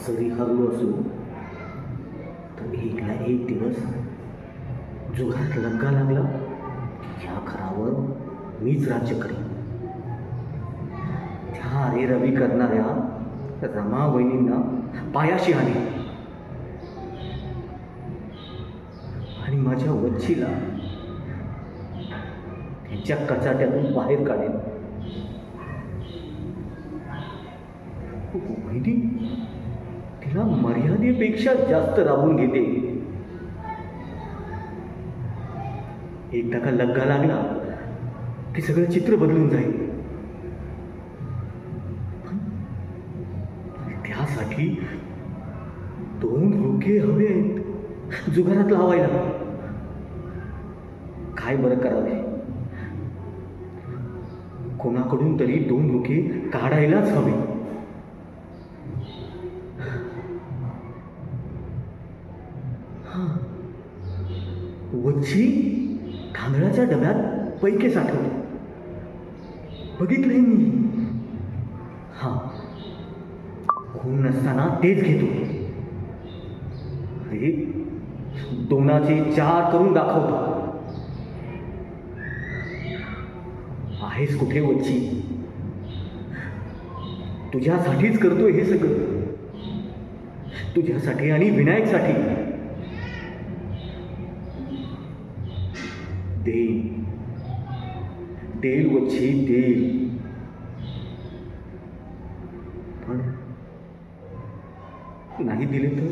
जरी हरलो असलो तर एक ना एक दिवस जुगारात लग्गा लागला की ह्या घरावर मीच राज्य करीन. त्या अरे रवी करणाऱ्या रमा वहिनींना पायाशी आली आणि माझ्या वच्छीला त्यांच्या कचाट्यातून बाहेर काढेल. वहिनी तिला मर्यादेपेक्षा जास्त राबून घेते. एकदा का लग्गा लागला की सगळं चित्र बदलून जाईल. त्यासाठी 2 रुपये हवे आहेत जुगारात लावायला. काय बरं करावे? कोणाकडून तरी 2 रुपये काढायलाच हवे. वच्छी तांदळाच्या डब्यात पैके साठवले. बघितलंय मी. कोण नसताना तेच घेतो. हे 2चे 4 करून दाखवतो. आहेस कुठे वच्छी? तुझ्यासाठीच करतोय हे सगळं. तुझ्यासाठी आणि विनायकसाठी. देईल वच्छी देईल. पण नाही दिले तर